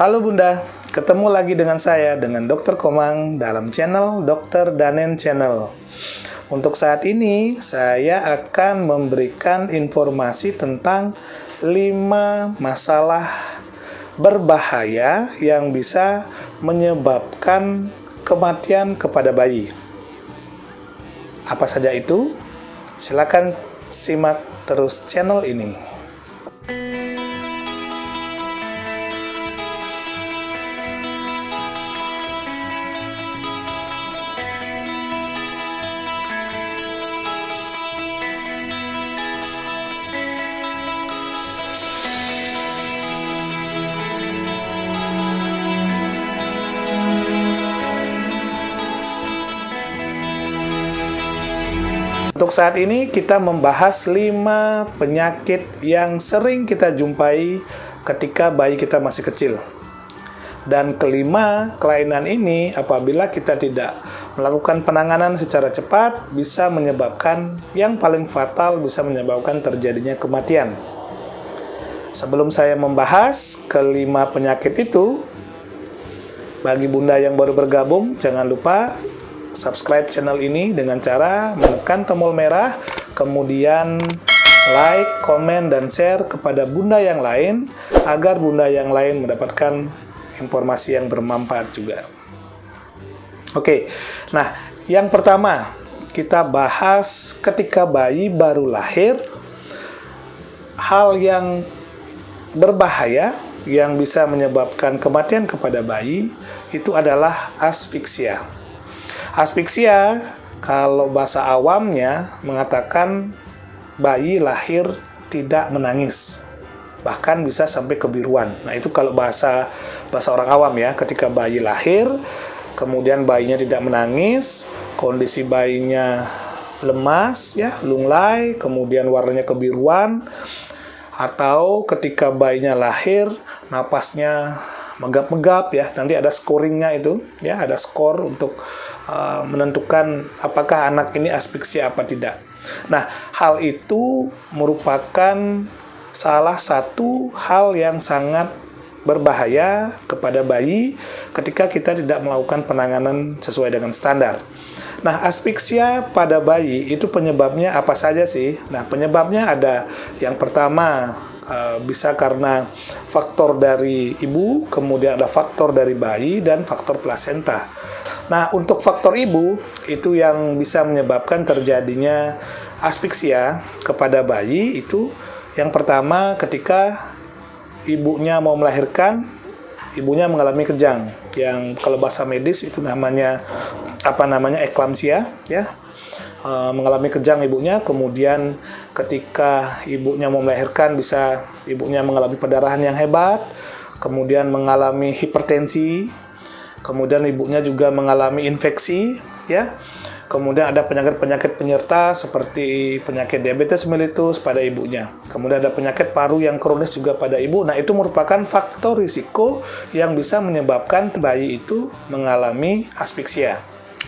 Halo Bunda, ketemu lagi dengan saya, dengan Dr. Komang dalam channel Dr. Danen Channel. Untuk saat ini, saya akan memberikan informasi tentang 5 masalah berbahaya yang bisa menyebabkan kematian kepada bayi. Apa saja itu? Silakan simak terus channel ini. Untuk saat ini kita membahas 5 penyakit yang sering kita jumpai ketika bayi kita masih kecil. Dan kelima, kelainan ini apabila kita tidak melakukan penanganan secara cepat bisa menyebabkan, yang paling fatal bisa menyebabkan terjadinya kematian. Sebelum saya membahas kelima penyakit itu, bagi Bunda yang baru bergabung, jangan lupa subscribe channel ini dengan cara menekan tombol merah, kemudian like, komen, dan share kepada Bunda yang lain, agar Bunda yang lain mendapatkan informasi yang bermanfaat juga. Oke, nah yang pertama kita bahas ketika bayi baru lahir, hal yang berbahaya yang bisa menyebabkan kematian kepada bayi itu adalah asfiksia. Asfiksia, kalau bahasa awamnya mengatakan bayi lahir tidak menangis, bahkan bisa sampai kebiruan. Nah, itu kalau bahasa orang awam ya, ketika bayi lahir, kemudian bayinya tidak menangis, kondisi bayinya lemas ya, lunglai, kemudian warnanya kebiruan, atau ketika bayinya lahir, napasnya megap-megap ya, nanti ada scoringnya itu ya, ada skor untuk menentukan apakah anak ini asfiksia apa tidak. Nah, hal itu merupakan salah satu hal yang sangat berbahaya kepada bayi ketika kita tidak melakukan penanganan sesuai dengan standar. Nah, asfiksia pada bayi itu penyebabnya apa saja sih? Nah, penyebabnya ada yang pertama bisa karena faktor dari ibu, kemudian ada faktor dari bayi, dan faktor plasenta. Nah, untuk faktor ibu, itu yang bisa menyebabkan terjadinya asfiksia kepada bayi itu yang pertama ketika ibunya mau melahirkan, ibunya mengalami kejang, yang kalau bahasa medis itu namanya eklamsia ya. Mengalami kejang ibunya, kemudian ketika ibunya mau melahirkan bisa ibunya mengalami perdarahan yang hebat, kemudian mengalami hipertensi, kemudian ibunya juga mengalami infeksi ya. Kemudian ada penyakit-penyakit penyerta seperti penyakit diabetes mellitus pada ibunya. Kemudian ada penyakit paru yang kronis juga pada ibu. Nah, itu merupakan faktor risiko yang bisa menyebabkan bayi itu mengalami asfiksia.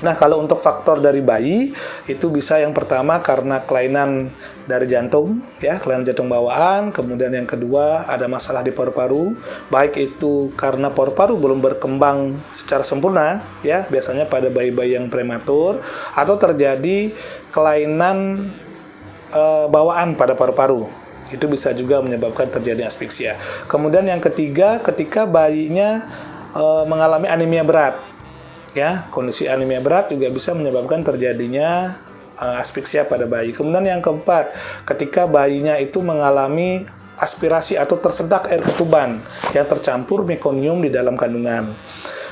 Nah, kalau untuk faktor dari bayi, itu bisa yang pertama karena kelainan dari jantung, ya, kelainan jantung bawaan. Kemudian yang kedua ada masalah di paru-paru, baik itu karena paru-paru belum berkembang secara sempurna, ya, biasanya pada bayi-bayi yang prematur, atau terjadi kelainan bawaan pada paru-paru. Itu bisa juga menyebabkan terjadi asfiksia. Kemudian yang ketiga, ketika bayinya mengalami anemia berat. Ya, kondisi anemia berat juga bisa menyebabkan terjadinya asfiksia pada bayi. Kemudian yang keempat, ketika bayinya itu mengalami aspirasi atau tersedak air ketuban yang tercampur mekonium di dalam kandungan.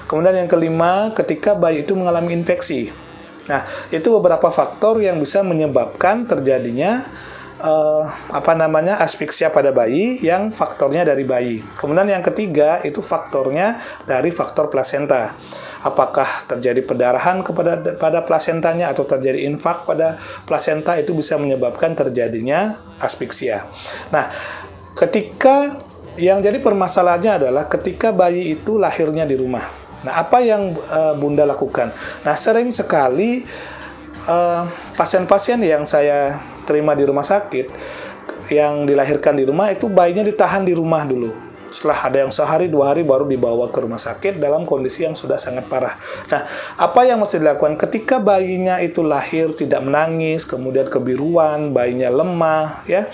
Kemudian yang kelima, ketika bayi itu mengalami infeksi. Nah, itu beberapa faktor yang bisa menyebabkan terjadinya asfiksia pada bayi yang faktornya dari bayi. Kemudian yang ketiga itu faktornya dari faktor plasenta. Apakah terjadi perdarahan pada plasentanya atau terjadi infak pada plasenta, itu bisa menyebabkan terjadinya asfiksia. Nah, ketika yang jadi permasalahannya adalah ketika bayi itu lahirnya di rumah. Nah, apa yang Bunda lakukan? Nah, sering sekali pasien-pasien yang saya terima di rumah sakit yang dilahirkan di rumah itu bayinya ditahan di rumah dulu. Setelah ada yang sehari, 2 hari baru dibawa ke rumah sakit dalam kondisi yang sudah sangat parah. Nah, apa yang mesti dilakukan ketika bayinya itu lahir tidak menangis, kemudian kebiruan, bayinya lemah, ya,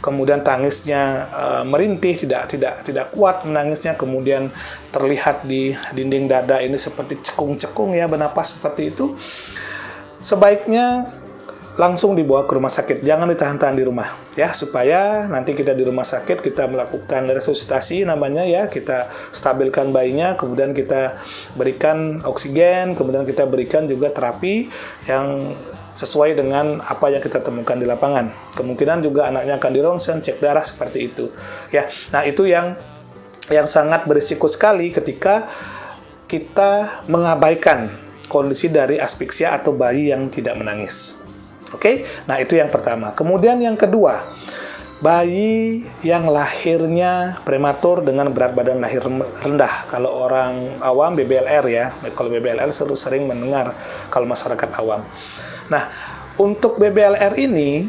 kemudian tangisnya merintih, tidak kuat menangisnya, kemudian terlihat di dinding dada ini seperti cekung-cekung, ya, bernapas seperti itu, sebaiknya langsung dibawa ke rumah sakit, jangan ditahan-tahan di rumah, ya, supaya nanti kita di rumah sakit kita melakukan resusitasi namanya, ya, kita stabilkan bayinya, kemudian kita berikan oksigen, kemudian kita berikan juga terapi yang sesuai dengan apa yang kita temukan di lapangan. Kemungkinan juga anaknya akan dironsen, cek darah seperti itu, ya. Nah, itu yang sangat berisiko sekali ketika kita mengabaikan kondisi dari aspeksia atau bayi yang tidak menangis. Oke, nah itu yang pertama. Kemudian yang kedua, bayi yang lahirnya prematur dengan berat badan lahir rendah. Kalau orang awam BBLR, ya, kalau BBLR sering mendengar kalau masyarakat awam. Nah, untuk BBLR ini,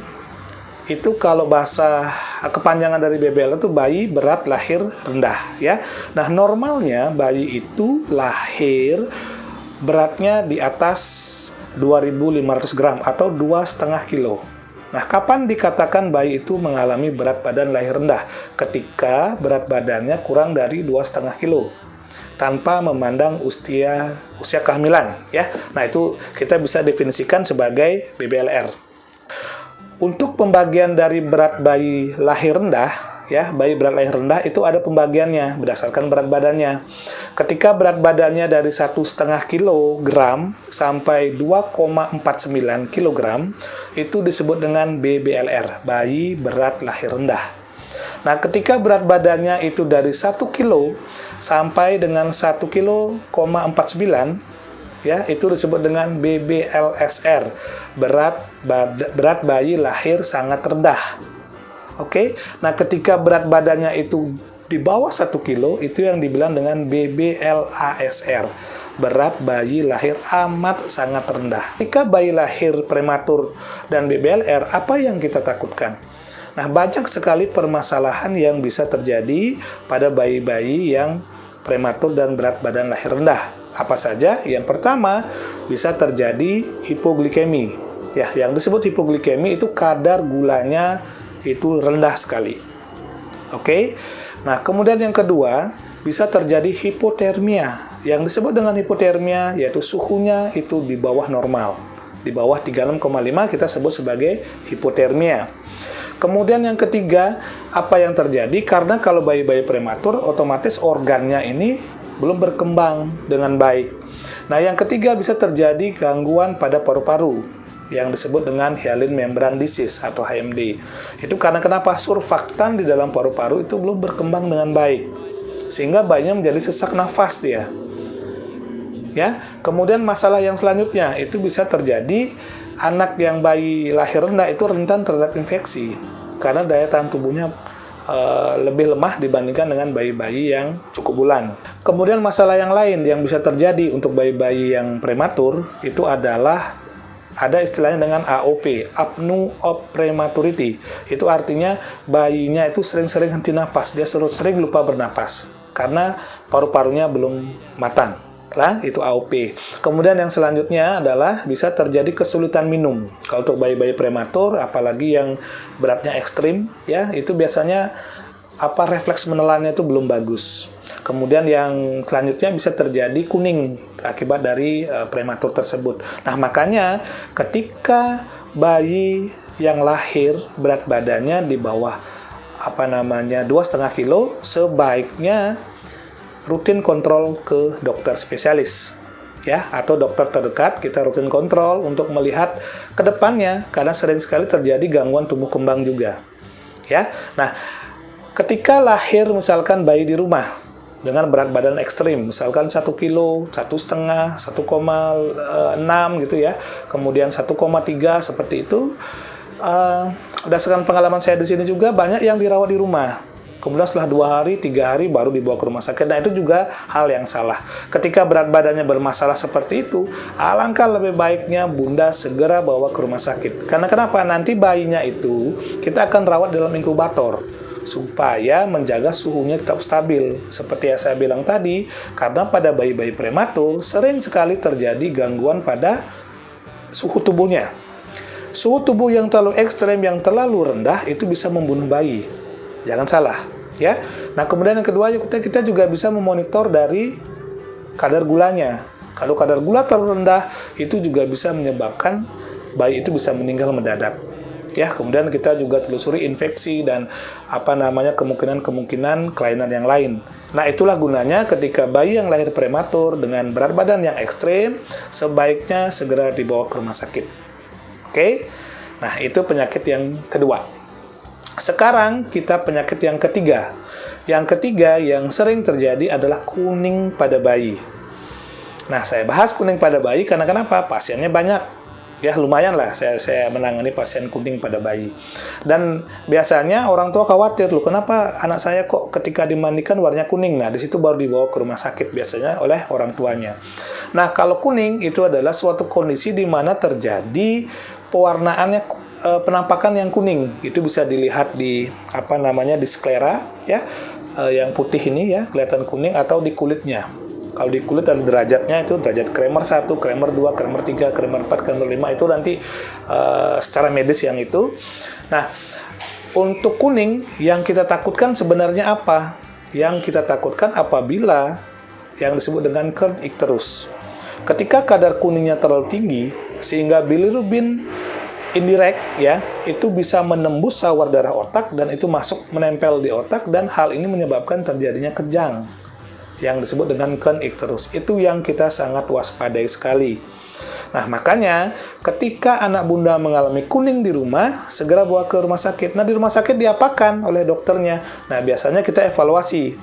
itu kalau bahasa kepanjangan dari BBLR itu bayi berat lahir rendah, ya. Nah, normalnya bayi itu lahir beratnya di atas 2.500 gram atau 2,5 kilo. Nah, kapan dikatakan bayi itu mengalami berat badan lahir rendah? Ketika berat badannya kurang dari 2,5 kilo tanpa memandang usia kehamilan, ya. Nah, itu kita bisa definisikan sebagai BBLR. Untuk pembagian dari berat bayi lahir rendah, ya, bayi berat lahir rendah itu ada pembagiannya berdasarkan berat badannya. Ketika berat badannya dari 1,5 kg sampai 2,49 kg, itu disebut dengan BBLR, bayi berat lahir rendah. Nah, ketika berat badannya itu dari 1 kg sampai dengan 1,49 kg, ya, itu disebut dengan BBLSR, berat bayi lahir sangat rendah. Oke, nah ketika berat badannya itu di bawah 1 kilo, itu yang dibilang dengan BBLASR, berat bayi lahir amat sangat rendah. Ketika bayi lahir prematur dan BBLR, apa yang kita takutkan? Nah, banyak sekali permasalahan yang bisa terjadi pada bayi-bayi yang prematur dan berat badan lahir rendah. Apa saja? Yang pertama, bisa terjadi hipoglikemi. Ya, yang disebut hipoglikemi itu kadar gulanya itu rendah sekali. Oke. Nah, kemudian yang kedua, bisa terjadi hipotermia. Yang disebut dengan hipotermia yaitu suhunya itu di bawah normal. Di bawah 36,5 kita sebut sebagai hipotermia. Kemudian yang ketiga, apa yang terjadi? Karena kalau bayi-bayi prematur, otomatis organnya ini belum berkembang dengan baik. Nah, yang ketiga bisa terjadi gangguan pada paru-paru yang disebut dengan hyaline membrane disease atau HMD. Itu karena kenapa? Surfaktan di dalam paru-paru itu belum berkembang dengan baik, sehingga bayinya menjadi sesak nafas dia. Ya, kemudian masalah yang selanjutnya itu bisa terjadi anak yang bayi lahir rendah itu rentan terhadap infeksi karena daya tahan tubuhnya lebih lemah dibandingkan dengan bayi-bayi yang cukup bulan. Kemudian masalah yang lain yang bisa terjadi untuk bayi-bayi yang prematur itu adalah ada istilahnya dengan AOP, apnea of prematurity. Itu artinya bayinya itu sering-sering henti napas, dia sering lupa bernapas karena paru-parunya belum matang. Nah, itu AOP. Kemudian yang selanjutnya adalah bisa terjadi kesulitan minum. Kalau untuk bayi-bayi prematur, apalagi yang beratnya ekstrim, ya, itu biasanya refleks menelannya itu belum bagus. Kemudian yang selanjutnya bisa terjadi kuning akibat dari prematur tersebut. Nah, makanya ketika bayi yang lahir berat badannya di bawah 2,5 kilo, sebaiknya rutin kontrol ke dokter spesialis, ya, atau dokter terdekat. Kita rutin kontrol untuk melihat ke depannya karena sering sekali terjadi gangguan tumbuh kembang juga, ya. Nah, ketika lahir misalkan bayi di rumah dengan berat badan ekstrim, misalkan 1 kilo, 1,5, 1,6 gitu ya, kemudian 1,3 seperti itu. Berdasarkan pengalaman saya di sini juga banyak yang dirawat di rumah. Kemudian setelah 2 hari, 3 hari baru dibawa ke rumah sakit. Nah, itu juga hal yang salah. Ketika berat badannya bermasalah seperti itu, alangkah lebih baiknya bunda segera bawa ke rumah sakit. Karena kenapa? Nanti bayinya itu kita akan rawat dalam inkubator. supaya menjaga suhunya tetap stabil. Seperti yang saya bilang tadi, karena pada bayi-bayi prematur sering sekali terjadi gangguan pada suhu tubuhnya. Suhu tubuh yang terlalu ekstrem, yang terlalu rendah itu bisa membunuh bayi. Jangan salah, ya. Nah, kemudian yang kedua, kita juga bisa memonitor dari kadar gulanya. Kalau kadar gula terlalu rendah, itu juga bisa menyebabkan bayi itu bisa meninggal mendadak. Ya, kemudian kita juga telusuri infeksi dan kemungkinan kelainan yang lain. Nah, itulah gunanya ketika bayi yang lahir prematur dengan berat badan yang ekstrem, sebaiknya segera dibawa ke rumah sakit. Oke? Nah, itu penyakit yang kedua. Sekarang kita penyakit yang ketiga. Yang ketiga yang sering terjadi adalah kuning pada bayi. Nah, saya bahas kuning pada bayi karena kenapa? Pasiennya banyak. Ya, lumayan lah saya menangani pasien kuning pada bayi. Dan biasanya orang tua khawatir, loh kenapa anak saya kok ketika dimandikan warnanya kuning? Nah, di situ baru dibawa ke rumah sakit biasanya oleh orang tuanya. Nah, kalau kuning itu adalah suatu kondisi di mana terjadi pewarnaannya, penampakan yang kuning. Itu bisa dilihat di di sklera ya, yang putih ini ya, kelihatan kuning, atau di kulitnya. Kalau di kulit ada derajatnya, itu derajat Kramer 1, Kramer 2, Kramer 3, Kramer 4, Kramer 5, itu nanti secara medis yang itu. Nah, untuk kuning yang kita takutkan sebenarnya apa? Yang kita takutkan apabila yang disebut dengan Kern icterus. Ketika kadar kuningnya terlalu tinggi sehingga bilirubin indirect ya, itu bisa menembus sawar darah otak dan itu masuk menempel di otak, dan hal ini menyebabkan terjadinya kejang yang disebut dengan Kern icterus. Itu yang kita sangat waspadai sekali. Nah, makanya ketika anak bunda mengalami kuning di rumah, segera bawa ke rumah sakit. Nah, di rumah sakit diapakan oleh dokternya? Nah, biasanya kita evaluasi.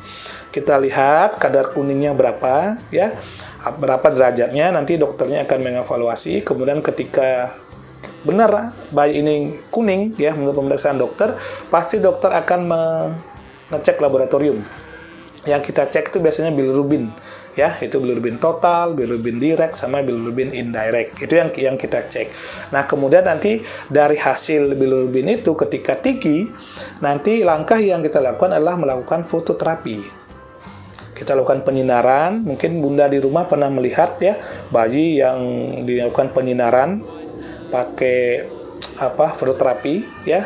Kita lihat kadar kuningnya berapa, ya, berapa derajatnya, nanti dokternya akan mengevaluasi. Kemudian ketika benar bayi ini kuning, ya, menurut pemeriksaan dokter, pasti dokter akan mengecek laboratorium. Yang kita cek itu biasanya bilirubin, ya, itu bilirubin total, bilirubin direct, sama bilirubin indirect. Itu yang kita cek. Nah, kemudian nanti dari hasil bilirubin itu ketika tinggi, nanti langkah yang kita lakukan adalah melakukan fototerapi. Kita lakukan penyinaran. Mungkin bunda di rumah pernah melihat ya, bayi yang dilakukan penyinaran pakai fototerapi, ya.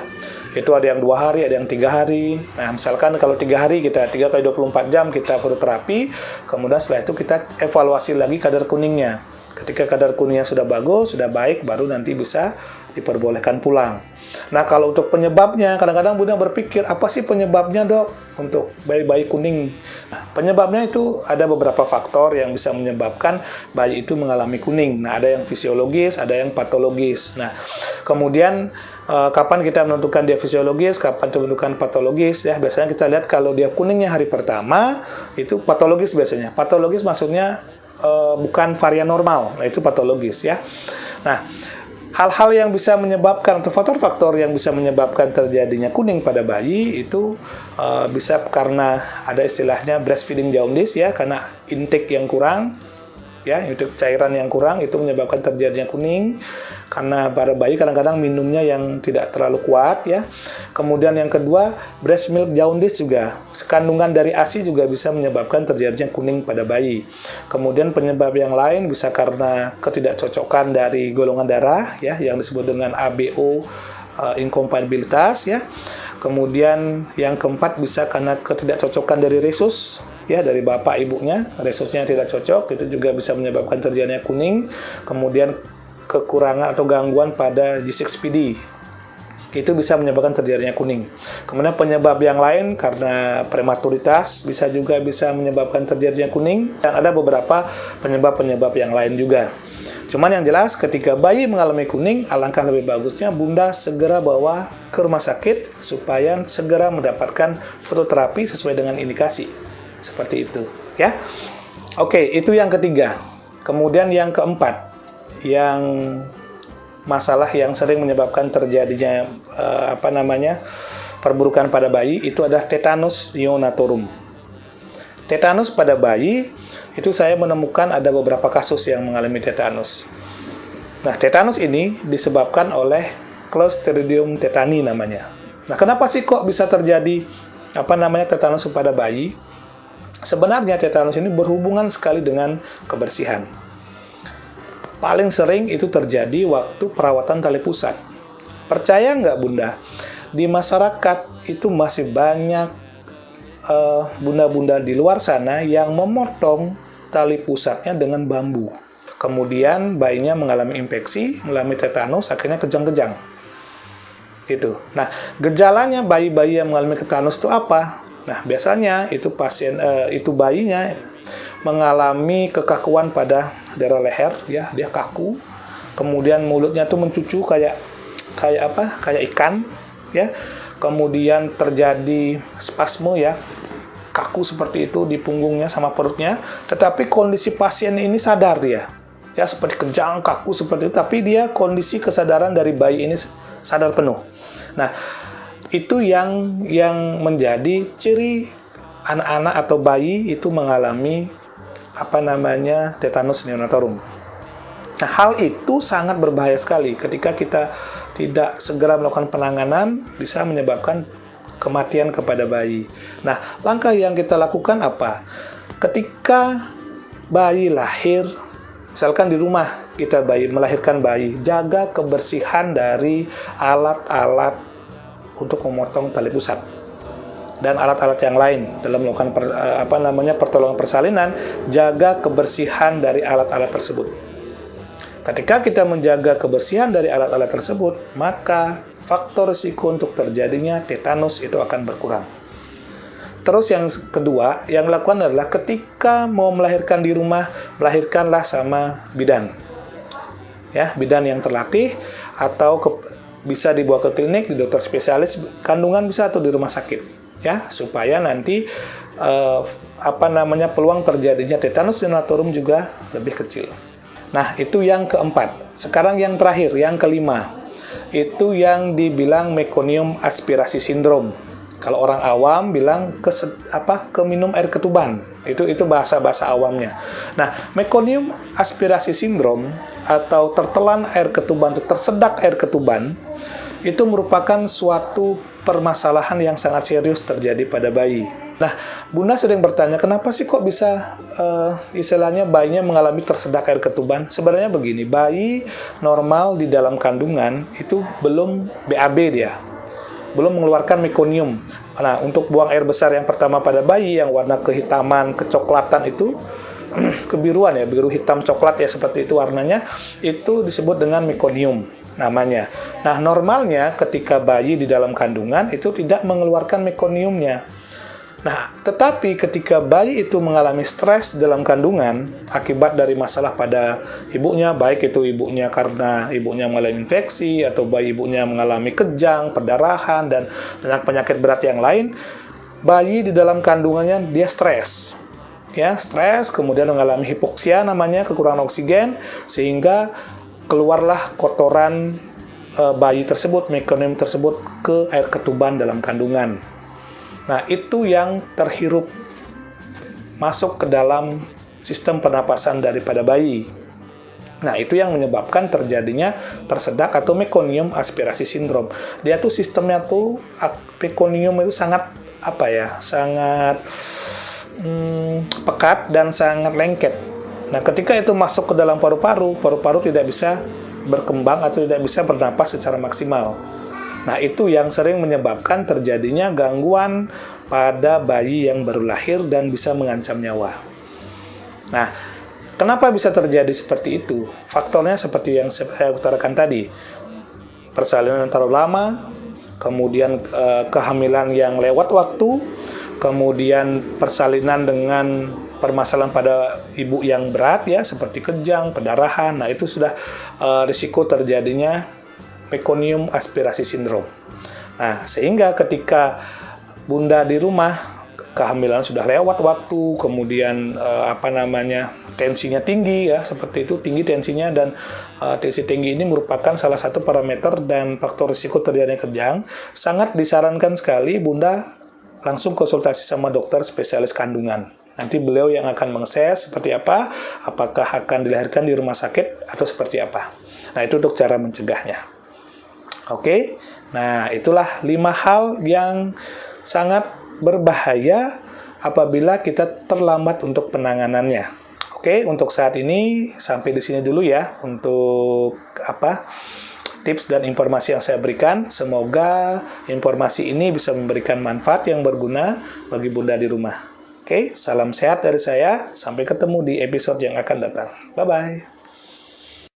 Itu ada yang 2 hari, ada yang 3 hari. Nah, misalkan kalau 3 hari, kita 3 kali 24 jam kita fototerapi, kemudian setelah itu kita evaluasi lagi kadar kuningnya. Ketika kadar kuningnya sudah bagus, sudah baik, baru nanti bisa diperbolehkan pulang. Nah, kalau untuk penyebabnya, kadang-kadang bunda berpikir, apa sih penyebabnya, dok, untuk bayi-bayi kuning? Nah, penyebabnya itu ada beberapa faktor yang bisa menyebabkan bayi itu mengalami kuning. Nah, ada yang fisiologis, ada yang patologis. Nah, kemudian kapan kita menentukan dia fisiologis, kapan menentukan patologis, ya. Biasanya kita lihat kalau dia kuningnya hari pertama, itu patologis biasanya. Patologis maksudnya bukan varian normal, nah, itu patologis, ya. Nah, hal-hal yang bisa menyebabkan, atau faktor-faktor yang bisa menyebabkan terjadinya kuning pada bayi itu bisa karena ada istilahnya breastfeeding jaundice, ya, karena intake yang kurang, ya, itu cairan yang kurang, itu menyebabkan terjadinya kuning. Karena pada bayi kadang-kadang minumnya yang tidak terlalu kuat, ya. Kemudian yang kedua, breast milk jaundice juga. Kandungan dari ASI juga bisa menyebabkan terjadinya kuning pada bayi. Kemudian penyebab yang lain bisa karena ketidakcocokan dari golongan darah, ya, yang disebut dengan ABO, inkompatibilitas, ya. Kemudian yang keempat bisa karena ketidakcocokan dari resus, ya, dari bapak ibunya, resusnya tidak cocok, itu juga bisa menyebabkan terjadinya kuning. Kemudian kekurangan atau gangguan pada G6PD, itu bisa menyebabkan terjadinya kuning. Kemudian penyebab yang lain karena prematuritas bisa menyebabkan terjadinya kuning, dan ada beberapa penyebab-penyebab yang lain juga. Cuman yang jelas ketika bayi mengalami kuning, alangkah lebih bagusnya bunda segera bawa ke rumah sakit supaya segera mendapatkan fototerapi sesuai dengan indikasi. Seperti itu, ya. Oke, itu yang ketiga. Kemudian yang keempat, yang masalah yang sering menyebabkan terjadinya perburukan pada bayi itu adalah tetanus neonatorum. Tetanus pada bayi itu saya menemukan ada beberapa kasus yang mengalami tetanus. Nah, tetanus ini disebabkan oleh Clostridium tetani namanya. Nah, kenapa sih kok bisa terjadi tetanus pada bayi, sebenarnya tetanus ini berhubungan sekali dengan kebersihan. Paling sering itu terjadi waktu perawatan tali pusat. Percaya nggak Bunda, di masyarakat itu masih banyak bunda-bunda di luar sana yang memotong tali pusatnya dengan bambu. Kemudian bayinya mengalami infeksi, mengalami tetanus, akhirnya kejang-kejang. Itu. Nah, gejalanya bayi-bayi yang mengalami tetanus itu apa? Nah, biasanya itu bayinya mengalami kekakuan pada daerah leher, ya, dia kaku. Kemudian mulutnya tuh mencucu kayak ikan, ya. Kemudian terjadi spasme, ya, kaku seperti itu di punggungnya sama perutnya. Tetapi kondisi pasien ini sadar dia, ya, seperti kejang, kaku seperti itu. Tapi dia kondisi kesadaran dari bayi ini sadar penuh. Nah, itu yang menjadi ciri anak-anak atau bayi itu mengalami tetanus neonatorum. Nah, hal itu sangat berbahaya sekali. Ketika kita tidak segera melakukan penanganan, bisa menyebabkan kematian kepada bayi. Nah, langkah yang kita lakukan apa? Ketika bayi lahir, misalkan di rumah kita melahirkan bayi, jaga kebersihan dari alat-alat untuk memotong tali pusat dan alat-alat yang lain dalam melakukan pertolongan persalinan. Jaga kebersihan dari alat-alat tersebut. Ketika kita menjaga kebersihan dari alat-alat tersebut, maka faktor risiko untuk terjadinya tetanus itu akan berkurang. Terus yang kedua, yang dilakukan adalah ketika mau melahirkan di rumah, melahirkanlah sama bidan. Ya, bidan yang terlatih atau bisa dibawa ke klinik, di dokter spesialis kandungan bisa atau di rumah sakit, ya, supaya nanti peluang terjadinya tetanus neonatorum juga lebih kecil. Nah, itu yang keempat. Sekarang yang terakhir, yang kelima. Itu yang dibilang meconium aspirasi sindrom. Kalau orang awam bilang keminum air ketuban. Itu bahasa awamnya. Nah, meconium aspirasi sindrom atau tertelan air ketuban, tersedak air ketuban, itu merupakan suatu permasalahan yang sangat serius terjadi pada bayi. Nah, Bunda sering bertanya, kenapa sih kok bisa istilahnya bayinya mengalami tersedak air ketuban? Sebenarnya begini, bayi normal di dalam kandungan itu belum BAB dia, belum mengeluarkan meconium. Nah, untuk buang air besar yang pertama pada bayi yang warna kehitaman, kecoklatan itu, kebiruan ya, biru hitam coklat ya seperti itu warnanya, itu disebut dengan meconium namanya. Nah, normalnya ketika bayi di dalam kandungan itu tidak mengeluarkan meconiumnya. Nah, tetapi ketika bayi itu mengalami stres dalam kandungan akibat dari masalah pada ibunya, baik itu ibunya karena ibunya mengalami infeksi atau bayi ibunya mengalami kejang, perdarahan, dan penyakit berat yang lain, bayi di dalam kandungannya dia stres. Ya, stres, kemudian mengalami hipoksia namanya, kekurangan oksigen, sehingga keluarlah kotoran bayi tersebut, meconium tersebut ke air ketuban dalam kandungan. Nah, itu yang terhirup masuk ke dalam sistem pernapasan daripada bayi. Nah, itu yang menyebabkan terjadinya tersedak atau meconium aspirasi sindrom. Dia tuh sistemnya tuh meconium itu sangat sangat pekat dan sangat lengket. Nah, ketika itu masuk ke dalam paru-paru, paru-paru tidak bisa berkembang atau tidak bisa bernapas secara maksimal. Nah, itu yang sering menyebabkan terjadinya gangguan pada bayi yang baru lahir dan bisa mengancam nyawa. Nah, kenapa bisa terjadi seperti itu? Faktornya seperti yang saya utarakan tadi. Persalinan terlalu lama, kemudian kehamilan yang lewat waktu, kemudian persalinan dengan permasalahan pada ibu yang berat ya, seperti kejang, pendarahan. Nah, itu sudah risiko terjadinya meconium aspirasi sindrom. Nah, sehingga ketika Bunda di rumah, kehamilan sudah lewat waktu, kemudian tensinya tinggi ya, seperti itu, tinggi tensinya, dan tensi tinggi ini merupakan salah satu parameter dan faktor risiko terjadinya kejang. Sangat disarankan sekali Bunda langsung konsultasi sama dokter spesialis kandungan. Nanti beliau yang akan mengses seperti apa, apakah akan dilahirkan di rumah sakit atau seperti apa. Nah, itu untuk cara mencegahnya. Oke, nah itulah 5 hal yang sangat berbahaya apabila kita terlambat untuk penanganannya. Oke, untuk saat ini sampai di sini dulu ya untuk tips dan informasi yang saya berikan. Semoga informasi ini bisa memberikan manfaat yang berguna bagi Bunda di rumah. Oke, salam sehat dari saya. Sampai ketemu di episode yang akan datang. Bye-bye.